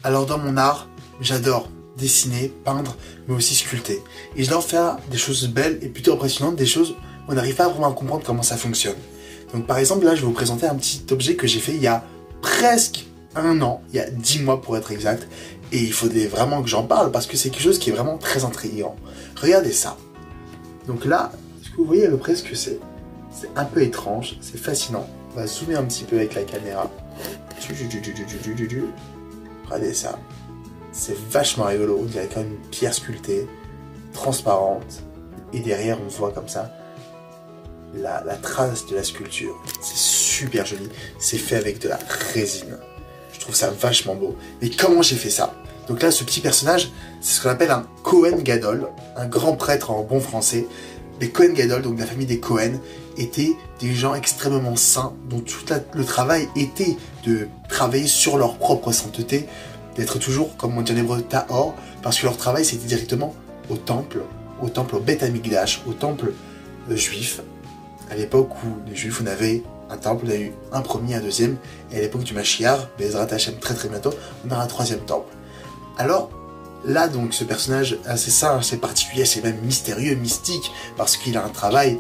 Alors dans mon art, j'adore dessiner, peindre, mais aussi sculpter. Et je dois faire des choses belles et plutôt impressionnantes, des choses où on n'arrive pas vraiment à comprendre comment ça fonctionne. Donc par exemple, là, je vais vous présenter un petit objet que j'ai fait il y a presque un an, il y a 10 mois pour être exact. Et il faudrait vraiment que j'en parle parce que c'est quelque chose qui est vraiment très intriguant. Regardez ça. Donc là, est-ce que vous voyez à peu près ce que c'est? C'est un peu étrange, c'est fascinant. On va zoomer un petit peu avec la caméra. Regardez ça. C'est vachement rigolo. On dirait comme une pierre sculptée, transparente. Et derrière, on voit comme ça la trace de la sculpture. C'est super joli. C'est fait avec de la résine. Je trouve ça vachement beau. Mais comment j'ai fait ça? Donc là, ce petit personnage, c'est ce qu'on appelle un Kohen Gadol, un grand prêtre en bon français. Les Kohen Gadol, donc de la famille des Kohen, étaient des gens extrêmement saints, dont tout le travail était de travailler sur leur propre sainteté, d'être toujours, comme on dit en hébreu, tahor, parce que leur travail, c'était directement au temple au Beth Amikdash, au temple juif, à l'époque où les juifs, on avait un temple, on a eu un premier, un deuxième, et à l'époque du Mashiach, Bezrat Hashem, très très bientôt, on a un troisième temple. Alors, là, donc, ce personnage assez saint, assez particulier, assez même mystérieux, mystique, parce qu'il a un travail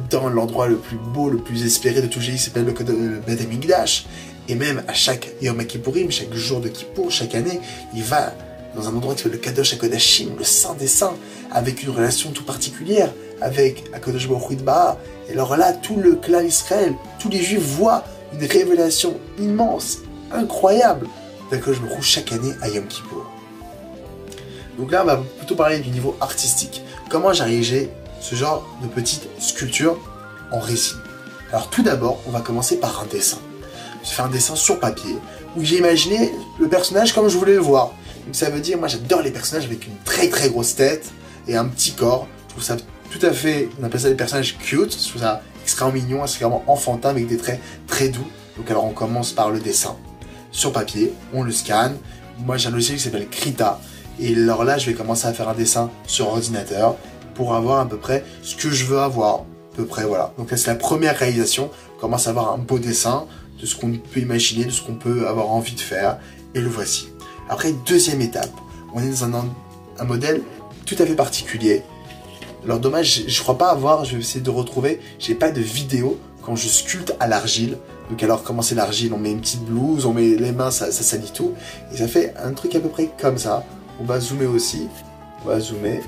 dans l'endroit le plus beau, le plus espéré de tout Jésus, qui s'appelle le Beth Amikdash. Et même à chaque Yom Kippourim, chaque jour de Kippour, chaque année, il va dans un endroit qui s'appelle le Kadosh HaKodashim, le Saint des Saints, avec une relation tout particulière avec HaKadosh Baruch Hu Itbarach. Et alors là, tout le clan Israël, tous les Juifs voient une révélation immense, incroyable, d'HaKadosh Baruch Hu chaque année à Yom Kippour. Donc là, on va plutôt parler du niveau artistique. Comment j'ai réalisé ce genre de petite sculpture en résine? Alors tout d'abord, on va commencer par un dessin. J'ai fait un dessin sur papier où j'ai imaginé le personnage comme je voulais le voir. Donc ça veut dire, moi j'adore les personnages avec une très très grosse tête et un petit corps. Je trouve ça tout à fait, on appelle ça des personnages cute, je trouve ça extrêmement mignon, extrêmement enfantin avec des traits très doux. Donc alors on commence par le dessin. Sur papier, on le scanne. Moi j'ai un logiciel qui s'appelle Krita. Et alors là je vais commencer à faire un dessin sur ordinateur pour avoir à peu près ce que je veux avoir. À peu près voilà. Donc là c'est la première réalisation. On commence à avoir un beau dessin de ce qu'on peut imaginer, de ce qu'on peut avoir envie de faire. Et le voici. Après, deuxième étape, on est dans un modèle tout à fait particulier. Alors dommage, je crois pas avoir, je vais essayer de retrouver, j'ai pas de vidéo quand je sculpte à l'argile. Donc alors comment c'est l'argile? On met une petite blouse, on met les mains, ça salit tout. Et ça fait un truc à peu près comme ça. On va zoomer aussi, on va zoomer.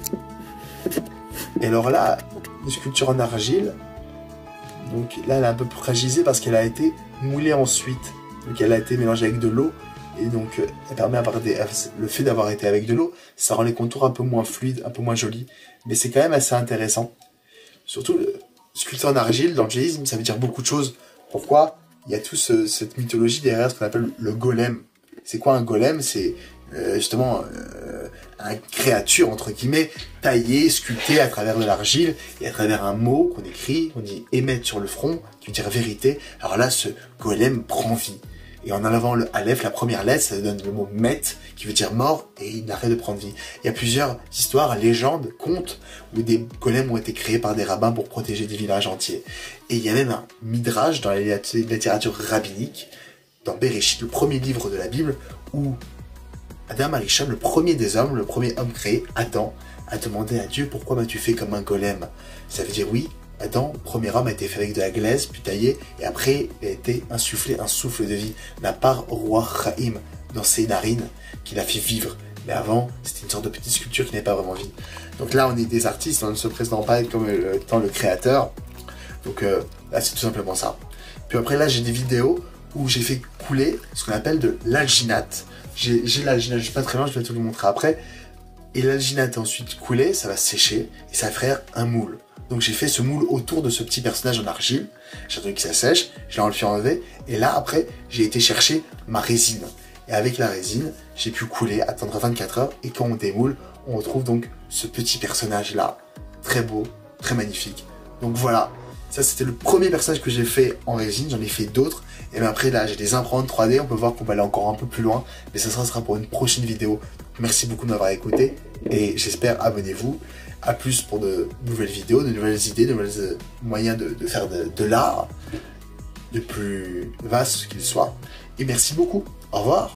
Et alors là, une sculpture en argile. Donc là, elle est un peu fragilisée parce qu'elle a été moulée ensuite. Donc elle a été mélangée avec de l'eau. Et donc, elle permet d'avoir le fait d'avoir été avec de l'eau, ça rend les contours un peu moins fluides, un peu moins jolis. Mais c'est quand même assez intéressant. Surtout, sculpter en argile, dans le judaïsme, ça veut dire beaucoup de choses. Pourquoi? Il y a toute cette mythologie derrière ce qu'on appelle le golem. C'est quoi un golem? C'est justement une créature, entre guillemets, taillée, sculptée à travers de l'argile et à travers un mot qu'on écrit, on dit émettre sur le front, qui veut dire vérité. Alors là, ce golem prend vie. Et en enlevant le Aleph, la première lettre, ça donne le mot Met, qui veut dire mort, et il arrête de prendre vie. Il y a plusieurs histoires, légendes, contes, où des golems ont été créés par des rabbins pour protéger des villages entiers. Et il y a même un midrash dans la littérature rabbinique, dans Bereshit, le premier livre de la Bible, où Adam Arishon, le premier des hommes, le premier homme créé, Adam, a demandé à Dieu, pourquoi m'as-tu fait comme un golem? Ça veut dire oui. Adam, premier homme, a été fait avec de la glaise, puis taillé, et après, il a été insufflé un souffle de vie, la part roi Chaim, dans ses narines, qui l'a fait vivre. Mais avant, c'était une sorte de petite sculpture qui n'avait pas vraiment vie. Donc là, on est des artistes, on ne se présente pas comme étant le créateur. Donc là, c'est tout simplement ça. Puis après, là, j'ai des vidéos où j'ai fait couler ce qu'on appelle de l'alginate. J'ai l'alginate, je suis pas très loin, je vais te le montrer après. Et l'alginate est ensuite coulé, ça va sécher, et ça va faire un moule. Donc j'ai fait ce moule autour de ce petit personnage en argile, j'ai attendu que ça sèche, je l'ai enlevé, et là après j'ai été chercher ma résine. Et avec la résine, j'ai pu couler, attendre 24 heures, et quand on démoule, on retrouve donc ce petit personnage là, très beau, très magnifique. Donc voilà, ça c'était le premier personnage que j'ai fait en résine, j'en ai fait d'autres, et bien après là j'ai des imprimantes 3D, on peut voir qu'on peut aller encore un peu plus loin, mais ça sera pour une prochaine vidéo. Merci beaucoup de m'avoir écouté, et j'espère abonnez-vous. À plus pour de nouvelles vidéos, de nouvelles idées, de nouveaux moyens de faire de l'art, le plus vaste qu'il soit. Et merci beaucoup. Au revoir.